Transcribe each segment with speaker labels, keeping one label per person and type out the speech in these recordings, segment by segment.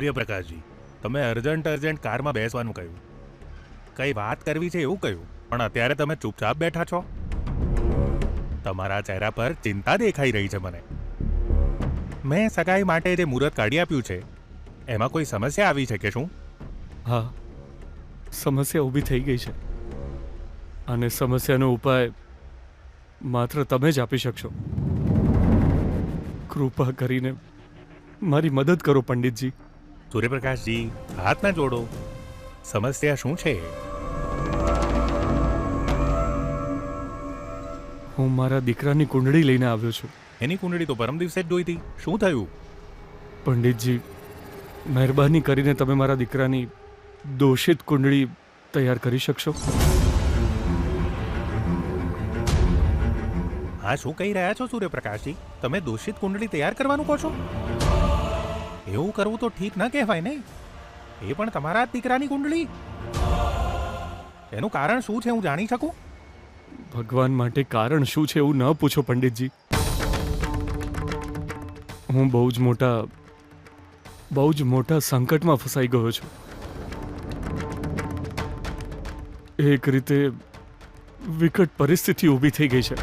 Speaker 1: સૂર્યપ્રકાશજી, તમે અર્જન્ટ કારમાં બેસવાનું કહ્યું, કઈ વાત કરવી છે એવું કહ્યું, પણ અત્યારે તમે ચૂપચાપ બેઠા છો. તમારા ચહેરા પર ચિંતા દેખાઈ રહી છે મને. મેં સગાઈ માટે જે મુહૂર્ત કાઢી આપ્યું છે એમાં કોઈ સમસ્યા આવી છે કે શું?
Speaker 2: હા, સમસ્યા ઊભી થઈ ગઈ છે અને સમસ્યાનો ઉપાય માત્ર તમે જ આપી શકશો. કૃપા કરીને મારી મદદ કરો પંડિતજી.
Speaker 1: સૂર્યપ્રકાશજી, હાથ ના જોડો. સમસ્યા શું છે?
Speaker 2: હું મારા દીકરાની કુંડળી લઈને આવ્યો છું.
Speaker 1: એની કુંડળી તો પરમ દિવસે જ જોઈ હતી. શું થયું?
Speaker 2: પંડિતજી, મહેરબાની કરીને તમે મારા દીકરાની દોષિત કુંડળી તૈયાર કરી શકશો?
Speaker 1: હા, શું કહી રહ્યા છો સૂર્યપ્રકાશજી? તમે દોષિત કુંડળી તૈયાર કરવાનું કહો છો? એવું કરવું તો ઠીક ના કહેવાય ને. એ પણ તમારા જ દીકરાની કુંડળી. એનું કારણ શું છે, હું જાણી શકું?
Speaker 2: ભગવાન માટે કારણ શું છે એવું ન પૂછો પંડિતજી. હું બહુ જ મોટા સંકટમાં ફસાઈ ગયો છું. એક રીતે વિકટ પરિસ્થિતિ ઊભી થઈ ગઈ છે.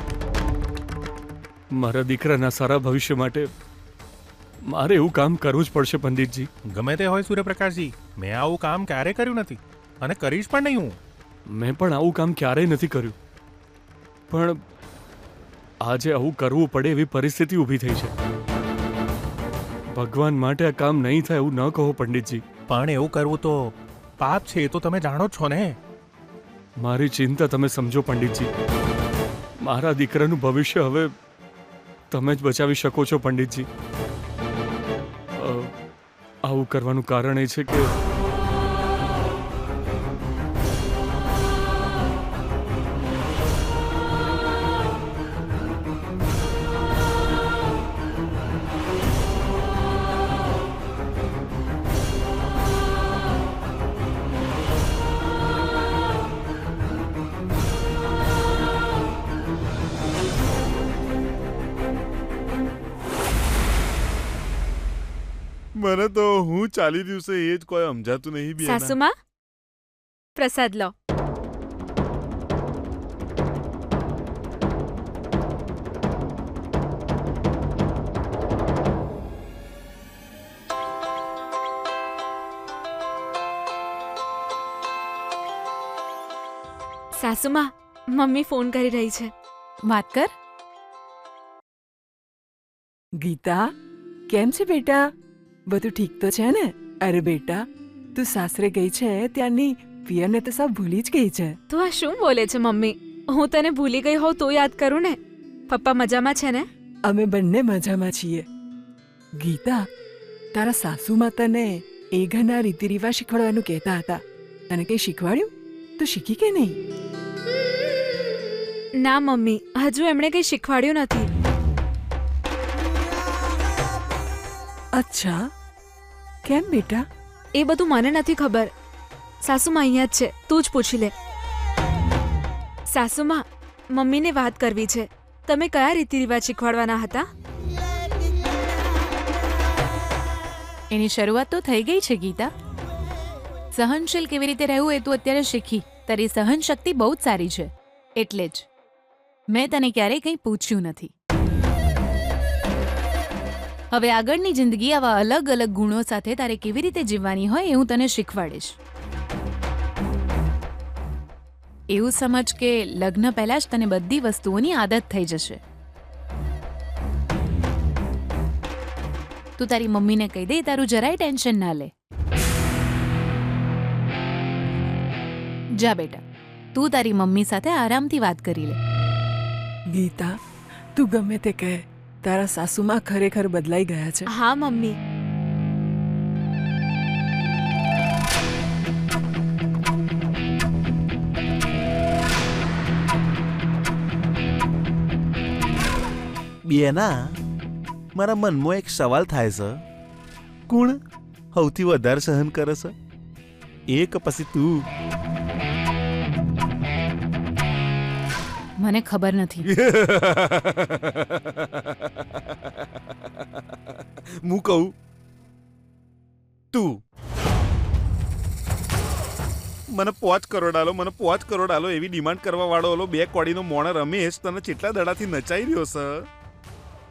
Speaker 2: મારા દીકરાના સારા ભવિષ્ય માટે મારે એવું કામ કરવું જ પડશે પંડિતજી.
Speaker 1: ગમે તે હોય સૂર્યપ્રકાશજી, મેં આવું કામ ક્યારેય કર્યું નથી અને કરીશ પણ નહીં.
Speaker 2: મેં પણ આવું કામ ક્યારેય નથી કર્યું, પણ આજે આવું કરવું પડે એવી પરિસ્થિતિ ઊભી થઈ છે. ભગવાન માટે આ કામ નહીં થાય એવું ન કહો પંડિતજી.
Speaker 1: પણ એવું કરવું તો પાપ છે, એ તો તમે જાણો જ છો ને.
Speaker 2: મારી ચિંતા તમે સમજો પંડિતજી. મારા દીકરાનું ભવિષ્ય હવે તમે જ બચાવી શકો છો પંડિતજી. આવું કરવાનું કારણ એ છે કે
Speaker 3: મને તો હું ચાલી રહ્યું છે એ જ કોઈ સમજાતું નહીં. બી
Speaker 4: સાસુમાં, પ્રસાદ લો. સાસુમાં, મમ્મી ફોન કરી રહી છે.
Speaker 5: વાત કર.
Speaker 6: ગીતા, કેમ છે બેટા? બધું ઠીક તો છે ને? અરે બેટા, તું સાસરે ગઈ છે ત્યાંની પિયરને તો સબ ભૂલી જ ગઈ છે.
Speaker 4: તું આ શું બોલે છે મમ્મી? હું તને ભૂલી ગઈ હોઉં તો યાદ કરું ને. પપ્પા મજામાં છે ને?
Speaker 6: અમે બંને મજામાં છીએ. ગીતા, તારા સાસુમાં તને એ ઘરના રીતિ રિવાજ શીખવાડવાનું કહેતા હતા. તને કંઈ શીખવાડ્યું? તું શીખી કે નહીં?
Speaker 4: ના મમ્મી, હજુ એમણે કંઈ શીખવાડ્યું નથી.
Speaker 6: અચ્છા, કેમ બેટા?
Speaker 4: એ બધું મને નથી ખબર. સાસુમાં અહીંયા જ છે, તું જ પૂછી લે. સાસુમાં, મમ્મીને વાત કરવી છે. તમે કયા રીતિ રિવાજ શીખવાડવાના હતા?
Speaker 5: એની શરૂઆત તો થઈ ગઈ છે ગીતા. સહનશીલ કેવી રીતે રહેવું એ તું અત્યારે શીખી. તારી સહનશક્તિ બહુ જ સારી છે, એટલે જ મેં તને ક્યારેય કંઈ પૂછ્યું નથી. હવે આગળની જિંદગી આવા અલગ અલગ ગુણો સાથે તારે કેવી રીતે જીવવાની હોય એ હું તને શીખવાડીશ. એવું સમજ કે લગ્ન પહેલા જ તને બધી વસ્તુઓની આદત થઈ જશે. તું તારી મમ્મીને કહી દે, તારું જરાય ટેન્શન ના લે. જા બેટા, તું તારી મમ્મી સાથે આરામથી વાત કરી લે.
Speaker 6: ગીતા, તું ગમે તે કહે, તારા સાસુમાં ખરેખર બદલાઈ ગયા છે.
Speaker 4: હા મમ્મી.
Speaker 3: બેના, મારા મનમાં એક સવાલ થાય છે. કોણ સૌથી વધારે સહન કરે છે, એ કે પછી તું?
Speaker 5: મને ખબર નથી.
Speaker 3: હું કહું તું. મને 5 કરોડ આલો, મને 5 કરોડ આલો એવી ડિમાન્ડ કરવા વાળો ઓલો 2 કોડીનો મોણ રમેશ તને કેટલા દડાથી નચાઈ રહ્યો છે.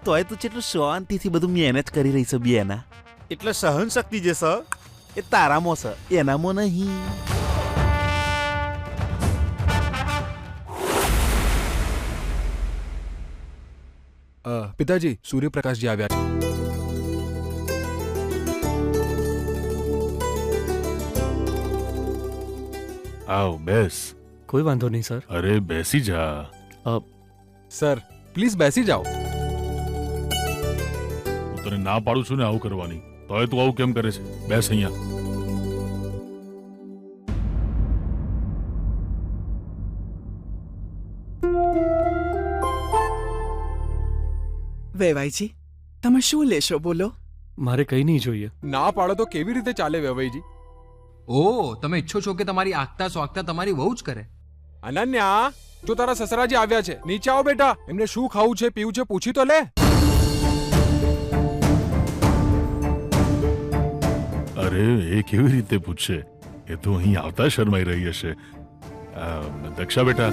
Speaker 3: તોય તું કેટલું શાંતિથી બધું મેનેજ કરી રહી છે બેના. એટલે સહન શક્તિ જે છે એ તારામાં છે, એનામાં નહીં.
Speaker 7: પિતાજી, સૂર્યપ્રકાશજી આવ્યા છે.
Speaker 8: આવ બેસ.
Speaker 2: કોઈ વાંધો નહીં સર.
Speaker 8: અરે બેસી જા.
Speaker 7: સર, પ્લીઝ બેસી જાઓ.
Speaker 8: હું તને ના પાડું છું ને આવું કરવાની, તોય તું આવું કેમ કરે છે? બેસ અહીંયા.
Speaker 6: વેવાઈજી, તમે શું લેશો બોલો?
Speaker 2: મારે કંઈ નહીં જોઈએ.
Speaker 7: ના પાડો તો કેવી રીતે ચાલે વેવાઈજી?
Speaker 9: ઓ, તમે ઈચ્છો છો કે તમારી આગતા સ્વાગતા તમારી વહુ જ કરે?
Speaker 7: અનન્યા, જો તારા સસરાજી આવ્યા છે, નીચે આવો બેટા. એમને શું ખાવું છે પીવું છે પૂછી તો લે.
Speaker 8: અરે એ કેવી રીતે પૂછશે? એ તો અહીં આવતા શરમાઈ રહી હશે. દક્ષા બેટા,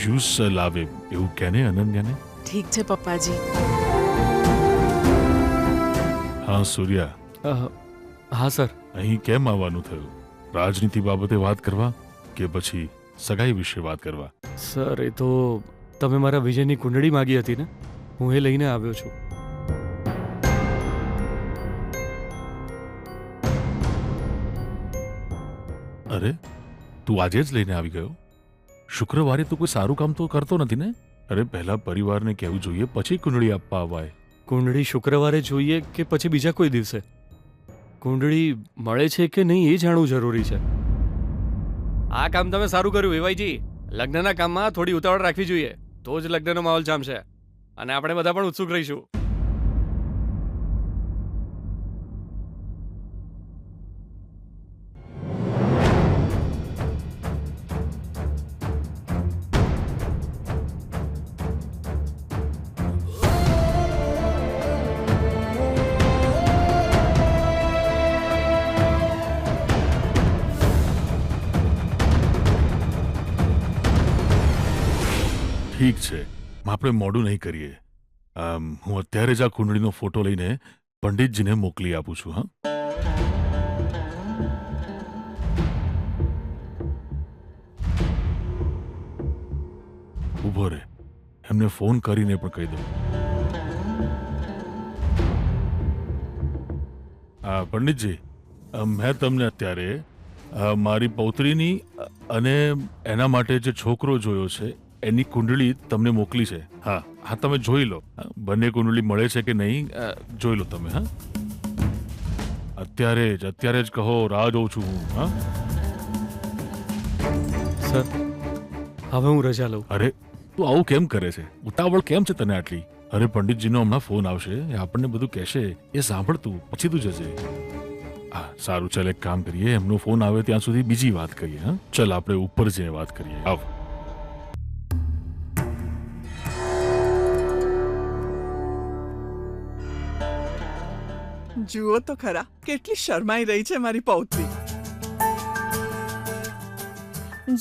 Speaker 8: જ્યુસ લાવે એવું કહેને અનન્યાને.
Speaker 6: ઠીક છે પપ્પાજી.
Speaker 8: હા સૂર્યા,
Speaker 2: હા સર.
Speaker 8: અહીં કેમ આવવાનું થયું? રાજનીતિ બાબતે વાત કરવા કે પછી સગાઈ વિશે વાત કરવા?
Speaker 2: સર, એ તો તમે મારા વિજયની કુંડળી માગી હતી ને, હું એ લઈને આવ્યો છું.
Speaker 8: અરે તું આજે જ લઈને આવી ગયો? શુક્રવારે તું કોઈ સારું કામ તો કરતો નથી ને? અરે પહેલા પરિવારને કહેવું જોઈએ, પછી કુંડળી આપવા અવાય.
Speaker 2: કુંડળી શુક્રવારે જોઈએ કે પછી બીજા કોઈ દિવસે? કુંડળી મળે છે કે નહીં એ જાણવું જરૂરી છે. આ કામ તમે સારું કર્યું વેવાઈજી. લગ્નના કામમાં થોડી ઉતાવળ રાખવી જોઈએ, તો જ લગ્નનો માહોલ જામશે અને આપણે બધા પણ ઉત્સુક રહીશું.
Speaker 8: ઠીક છે, આપણે મોડું નહીં કરીએ. હું અત્યારે જ આ કુંડળીનો ફોટો લઈને પંડિતજીને મોકલી આપું છું. હા, ઊભો રહે, એમને ફોન કરીને પણ કહી દઉં. પંડિતજી, મેં તમને અત્યારે મારી પૌત્રીની અને એના માટે જે છોકરો જોયો છે એની કુંડળી તમને મોકલી છે. હા હા, તમે જોઈ લો. બંને કુંડળી મળે છે કે નહીં જોઈ લો તમે. હા, અત્યારે જ કહો, રાહ જોઉં છું હું. હા
Speaker 2: સર, હવે હું રજા લઉં.
Speaker 8: અરે તું આવું કેમ કરે છે? ઉતાવળ કેમ છે તને આટલી? અરે પંડિતજીનો હમણાં ફોન આવશે, એ આપણને બધું કહેશે, એ સાંભળ તું, પછી તું જજે. હા સારું, ચાલ એક કામ કરીએ, એમનો ફોન આવે ત્યાં સુધી બીજી વાત કરીએ. હા ચાલ, આપણે ઉપર જઈને વાત કરીએ. આવ.
Speaker 6: જુઓ તો ખરા, કેટલી શરમાઈ રહી છે મારી પૌત્રી.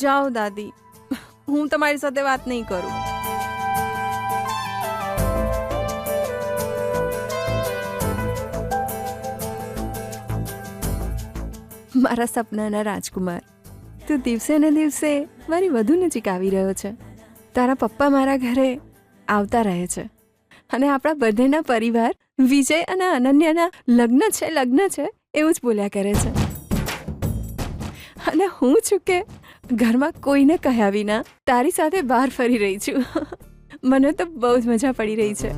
Speaker 10: જાઓ દાદી, હું તમારી સાથે વાત નહીં કરું. મારા સપનાના રાજકુમાર, તું દિવસે ને દિવસે મારી વધુ નજીક આવી રહ્યો છે. તારા પપ્પા મારા ઘરે આવતા રહે છે અને આપણા બંનેના પરિવાર વિજય અને અનન્યાના લગ્ન છે એવું જ બોલ્યા કરે છે. અને હું છું કે ઘરમાં કોઈને કહ્યા વિના તારી સાથે બહાર ફરી રહી છું. મને તો બહુ જ મજા પડી રહી છે.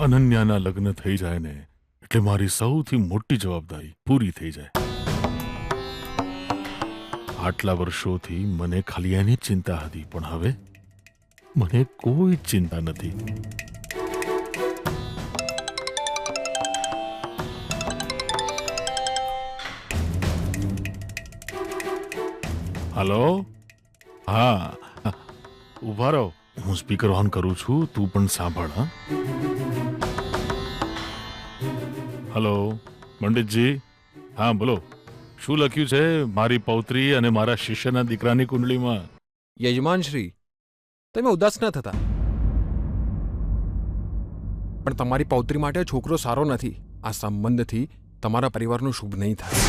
Speaker 8: અનન્યાના લગ્ન થઈ જાય ને એટલે મારી સૌથી મોટી જવાબદારી પૂરી થઈ જાય. આટલા વર્ષોથી મને ખાલી એની જ ચિંતા હતી, પણ હવે મને કોઈ ચિંતા નથી. હાલો, હા ઉભા રહો, હું સ્પીકર ઓન કરું છું, તું પણ સાંભળ. હા, હલો પંડિતજી. હા બોલો, શું લખ્યું છે મારી પૌત્રી અને મારા શિષ્યના દીકરાની કુંડળીમાં?
Speaker 7: યજમાન શ્રી, તમે ઉદાસ ન થતા, પણ તમારી પૌત્રી માટે છોકરો સારો નથી. આ સંબંધથી તમારા પરિવારનું શુભ નહીં થાય.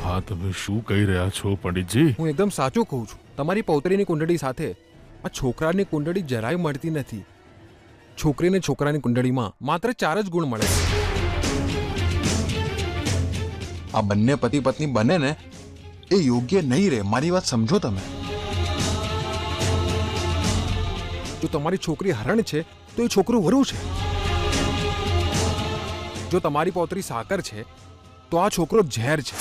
Speaker 8: હા, તમે શું કહી રહ્યા છો પંડિતજી?
Speaker 7: હું એકદમ સાચું કહું છું. તમારી પૌત્રીની કુંડળી સાથે આ છોકરાની કુંડળી જરાય મળતી નથી. છોકરીને છોકરાની કુંડળીમાં માત્ર 4 જ ગુણ મળે છે.
Speaker 11: આ બંને પતિ પત્ની બને ને એ યોગ્ય નહીં રહે. મારી વાત સમજો તમે.
Speaker 7: જો તમારી છોકરી હરણ છે તો એ છોકરું વરુ છે. જો તમારી પૌત્રી સાકર છે તો આ છોકરો ઝેર છે.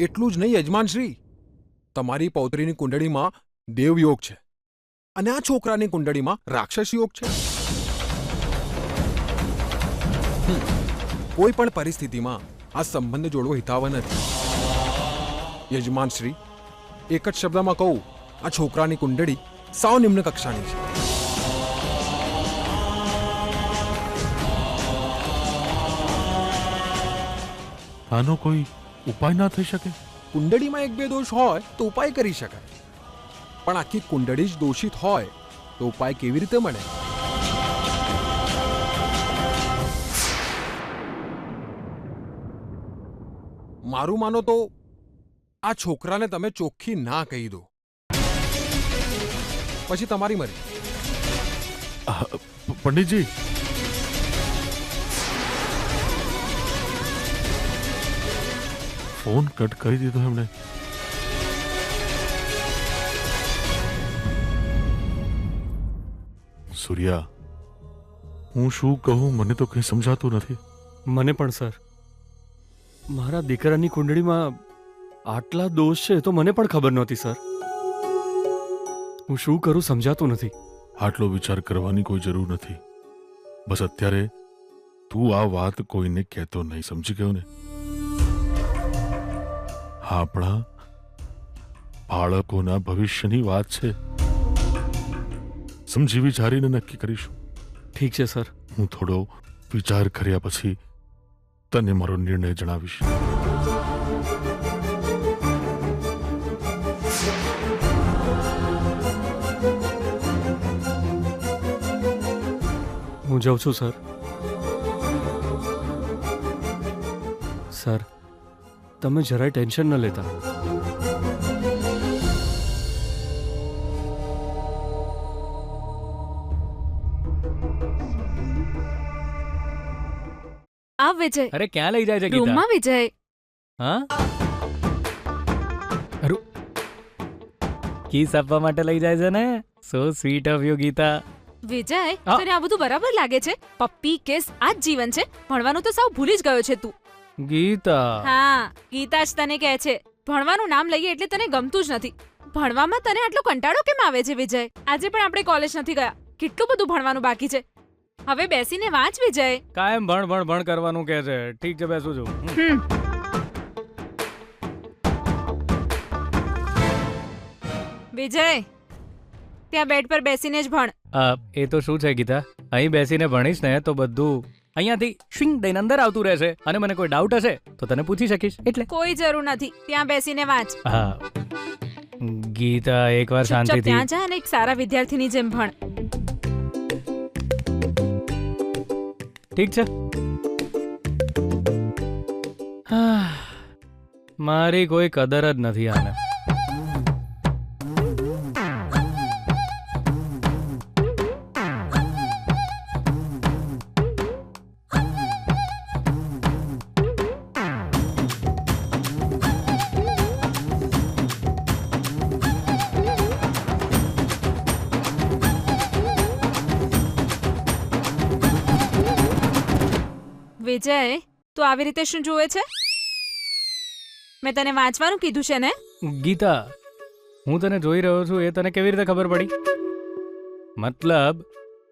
Speaker 7: એટલું જ નહીં યજમાન શ્રી, તમારી પૌત્રીની કુંડળીમાં દેવયોગ છે અને આ છોકરાની કુંડળીમાં રાક્ષસ યોગ છે. કોઈ પણ પરિસ્થિતિમાં આ સંબંધ જોડવો હિતાવહ નથી. યજમાન શ્રી, એક જ શબ્દમાં કહું, આ છોકરાની કુંડળી સાવ નિમ્ન કક્ષાની છે.
Speaker 8: આનો કોઈ ઉપાય ના થઈ શકે?
Speaker 7: કુંડળીમાં 1-2 દોષ હોય તો ઉપાય કરી શકાય, પણ આખી કુંડળી જ દોષિત હોય તો ઉપાય કેવી રીતે મળે? મારું માનો તો આ છોકરાને તમે ચોખ્ખી ના કહી દો, પછી તમારી મરજી.
Speaker 8: પંડિતજી, ફોન કટ કરી દીધો એમણે. સૂર્યા, હું શું કહું મને તો કંઈ સમજાતું નથી.
Speaker 2: મને પણ સર, મારા દીકરાની કુંડળીમાં આટલા દોષ છે તો મને પણ ખબર નહોતી સર. હું શું કરું સમજાતું નથી.
Speaker 8: આટલો વિચાર કરવાની કોઈ જરૂર નથી. બસ અત્યારે તું આ વાત કોઈને કહેતો નહીં, સમજી ગયો ને? આપણા બાળકોના ભવિષ્યની વાત છે. સમજી વિચારીને નક્કી કરીશું.
Speaker 2: ઠીક છે સર.
Speaker 8: હું થોડો વિચાર કર્યા પછી તને મારો નિર્ણય જણાવીશ.
Speaker 2: હું જાઉં છું સર. સર, તમે જરાય ટેન્શન ન લેતા.
Speaker 4: આવ વિજય.
Speaker 12: અરે ક્યાં લઈ જાય છે ગીતા?
Speaker 4: રૂમમાં વિજય.
Speaker 12: હા, કિસ આપવા માટે લઈ જાય છે ને. So sweet of you Geeta.
Speaker 4: Vijay, તને આ બધું બરાબર લાગે છે? પપ્પી કેસ આ જ જીવન છે? ભણવાનું તો સાવ ભૂલી જ ગયો છે તું.
Speaker 12: ગીતા.
Speaker 4: હા, ગીતા જ તને કહે છે. ભણવાનું નામ લઈએ એટલે તને ગમતું જ નથી. ભણવામાં તને આટલો કંટાળો કેમ આવે છે વિજય? આજે પણ આપણે કોલેજ નથી ગયા. કેટલું બધું ભણવાનું બાકી છે. હવે બેસીને વાંચ વિજય.
Speaker 12: કાયમ ભણ ભણ ભણ કરવાનું કહે છે. ઠીક છે, બેસું છું.
Speaker 4: વિજય, ત્યાં બેડ પર બેસીને જ ભણ.
Speaker 12: એ તો શું છે ગીતા, અહીં બેસીને ભણીશ ને તો બધું અહીંયાથી શ્વિંગ દઈને અંદર આવતું રહેશે અને મને કોઈ ડાઉટ હશે તો તને પૂછી શકીશ. એટલે
Speaker 4: કોઈ જરૂર નથી, ત્યાં બેસીને વાંચ.
Speaker 12: હા ગીતા, એકવાર શાંતિથી
Speaker 4: ત્યાં જા અને એક સારા વિદ્યાર્થીની જેમ ભણ.
Speaker 12: ઠીક છે. મારી કોઈ કદર જ નથી આને.
Speaker 4: વિજય, તું આવી રીતે શું જુએ છે? મેં તને વાંચવાનું કીધું છે ને?
Speaker 12: ગીતા, હું તને જોઈ રહ્યો છું એ તને કેવી રીતે ખબર પડી? મતલબ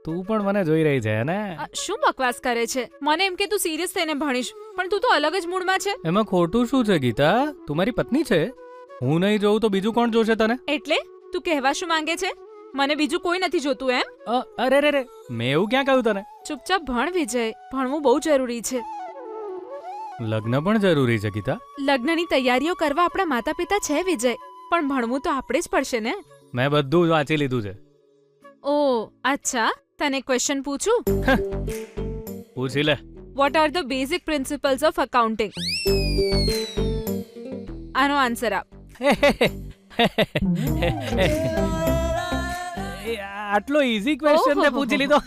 Speaker 12: તું પણ મને જોઈ રહી છે ને?
Speaker 4: શું બકવાસ કરે છે? મને એમ કે તું સિરિયસ થઈને ભણીશ, પણ તું તો અલગ જ મૂડમાં છે.
Speaker 12: એમાં ખોટું શું છે ગીતા? તું મારી પત્ની છે. હું નહીં જોઉં તો બીજું કોણ જોશે તને?
Speaker 4: એટલે તું કહેવા શું માંગે છે? મને બીજું કોઈ નથી જોતું એમ?
Speaker 12: અરે રે, મેં એવું ક્યાં કહ્યું તને?
Speaker 4: ચૂપચાપ ભણ વિજય, ભણવું બહુ જરૂરી છે.
Speaker 12: લગ્ન પણ જરૂરી છે ગીતા.
Speaker 4: લગ્નની તૈયારીઓ કરવા આપણા માતા પિતા છે વિજય, પણ ભણવું તો આપણે જ પડશે ને.
Speaker 12: મેં બધું જ વાંચી લીધું છે.
Speaker 4: ઓ અચ્છા, તને ક્વેશ્ચન પૂછું?
Speaker 12: પૂછી લે.
Speaker 4: What are the basic principles of accounting? આનો આન્સર આપ.
Speaker 12: આટલો ઈઝી ક્વેશ્ચન ને પૂછી લીધો.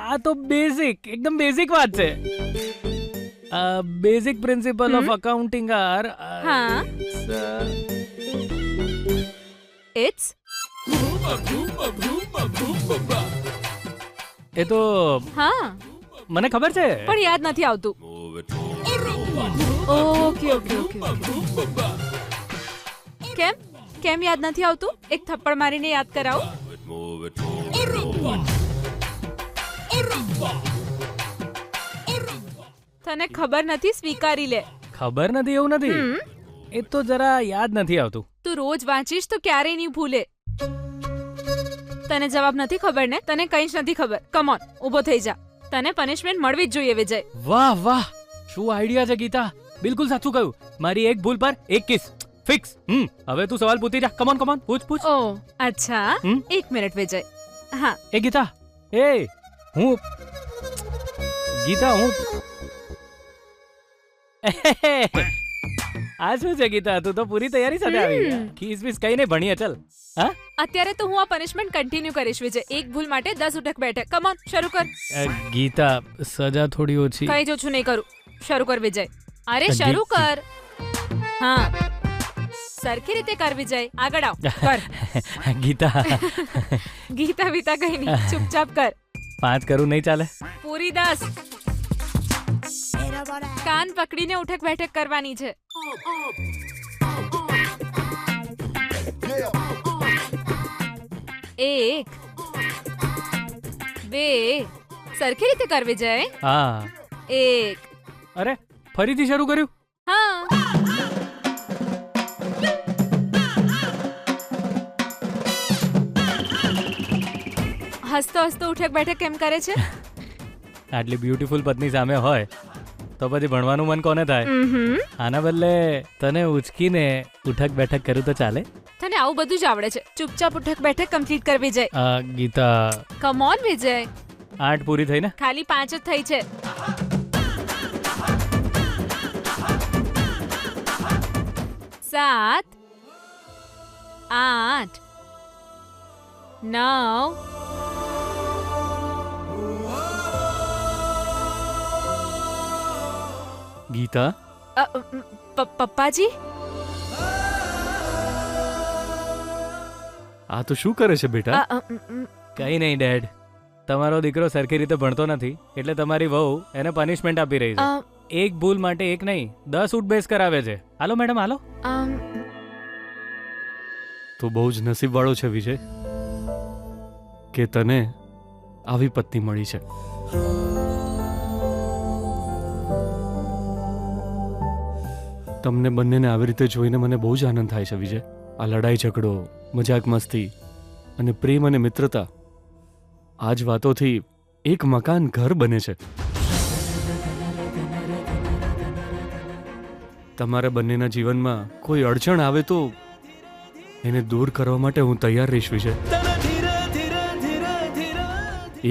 Speaker 12: આ તો બેઝિક, એકદમ બેઝિક વાત છે. Basic principle of accounting are
Speaker 4: it's
Speaker 12: a તો
Speaker 4: હા
Speaker 12: મને ખબર છે,
Speaker 4: પણ યાદ નથી આવતું. Okay okay okay. કેમ કેમ યાદ નથી આવતું? એક થપ્પડ મારીને યાદ કરાવો. તને ખબર નથી, સ્વીકારી લે.
Speaker 12: ખબર નથી એવું નથી, એ તો જરા યાદ નથી આવતું.
Speaker 4: તું રોજ વાંચીશ તો ક્યારેય નહીં ભૂલે. તને જવાબ નથી ખબર ને? તને કંઈ જ નથી ખબર. કમ ઓન, ઊભો થઈ જા. તને પનિશમેન્ટ મળવી જ જોઈએ વિજય.
Speaker 12: વાહ વાહ, શું આઈડિયા છે ગીતા. બિલકુલ સાચું કહ્યું. મારી એક ભૂલ પર એક કિસ ફિક્સ. હવે તું સવાલ પૂછી જા. કમ ઓન પૂછ પૂછ.
Speaker 4: ઓ અચ્છા, એક મિનિટ વિજય. હા
Speaker 12: એ ગીતા, એ હું ગીતા હું આ શું છે ગીતા? તું તો પૂરી તૈયારી સાથે આવી. ખીસ બીસ કઈ નહીં, ભણીએ ચલ. હા
Speaker 4: અત્યારે તો હું આ પનિશમેન્ટ કન્ટિન્યુ કરીશ વિજય. એક ભૂલ માટે 10 ઉઠક બેઠક. કમ ઓન, શરૂ કર.
Speaker 12: ગીતા, સજા થોડી ઓછી.
Speaker 4: કઈ જો છું નહીં કરું. શરૂ કર વિજય. અરે શરૂ કર. હા સરખી રીતે કર વિજય. આગળ આવ, કર.
Speaker 12: ગીતા
Speaker 4: ગીતા વીતા કઈ નહીં, ચૂપચાપ કર.
Speaker 12: 5 કરું નહીં ચાલે?
Speaker 4: પૂરી 10. કાન પકડીને ઉઠક બેઠક કરવાની છે. 1 2 સરખી રીતે કર વિજય.
Speaker 12: હા
Speaker 4: 1.
Speaker 12: અરે ફરીથી શરૂ કર્યું?
Speaker 4: હા હસતો હસતો ઉઠક બેઠક કેમ કરે છે?
Speaker 12: આટલી બ્યુટીફુલ પત્ની સામે હોય તો પછી ભણવાનું મન કોને થાય? આના બદલે તને ઉચકીને ઉઠક બેઠક કરું તો ચાલે?
Speaker 4: તને આવું બધું જ આવડે છે. ચૂપચાપ ઉઠક બેઠક કમ્પ્લીટ કર વિજય.
Speaker 12: ગીતા
Speaker 4: કમ ઓન વિજય.
Speaker 12: 8 પૂરી થઈ ને?
Speaker 4: ખાલી 5 જ થઈ છે. 7 8 9
Speaker 2: ગીતા,
Speaker 4: પપ્પાજી
Speaker 2: આ તો શું કરે છે બેટા?
Speaker 12: કઈ નહીં ડેડ, તમારો દીકરો સરખી રીતે ભણતો નથી એટલે તમારી વહુ એને પનિશમેન્ટ આપી રહી છે. એક ભૂલ માટે એક નહીં 10 ઉઠબેસ કરાવે છે. હાલો મેડમ હાલો.
Speaker 2: તો બહુ જ નસીબવાળો છે વિજય કે તને આવી પત્ની મળી છે. તમને બંનેને આવી રીતે જોઈને મને બહુ જ આનંદ થાય છે વિજય. આ લડાઈ ઝઘડો, મજાક મસ્તી અને પ્રેમ અને મિત્રતા, આ જ વાતોથી એક મકાન ઘર બને છે. તમારા બંનેના જીવનમાં કોઈ અડચણ આવે તો એને દૂર કરવા માટે હું તૈયાર રહીશ વિજય.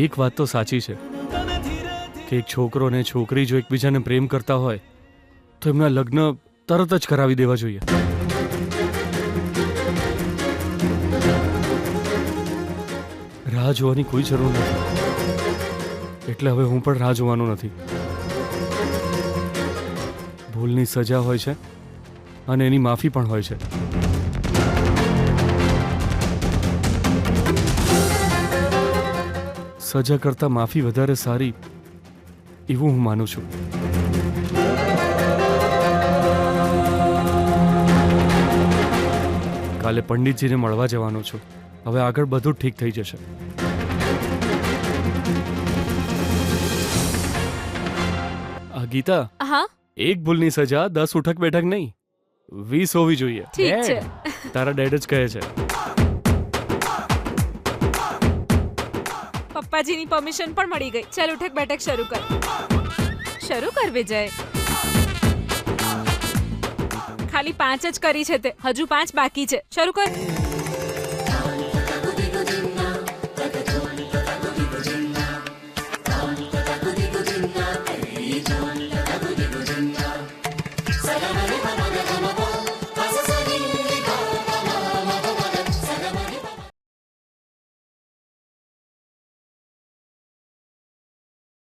Speaker 2: એક વાત તો સાચી છે કે એક છોકરો અને છોકરી જો એકબીજાને પ્રેમ કરતા હોય તો એમના લગ્ન તરત જ કરાવી દેવા જોઈએ. રાહ જોવાની કોઈ જરૂર નથી. એટલે હવે હું પણ રાહ જોવાનો નથી. ભૂલની સજા હોય છે અને એની માફી પણ હોય છે. સજા કરતા માફી વધારે સારી એવું હું માનું છું. કાલે પંડિતજીને મળવા જવાનો છું. હવે આગળ બધું ઠીક થઈ જશે. ગીતા,
Speaker 4: હા
Speaker 2: એક ભૂલની સજા 10 ઉઠક બેઠક નહીં 20 હોવી જોઈએ.
Speaker 4: ઠીક છે.
Speaker 2: તારા ડેડ જ કહે છે.
Speaker 4: પપ્પાજીની પરમિશન પણ મળી ગઈ. ચાલ ઉઠક બેઠક શરૂ કર. શરૂ કર વિજય. ખાલી 5 જ કરી છે તે, હજુ 5 બાકી છે. શરૂ કર.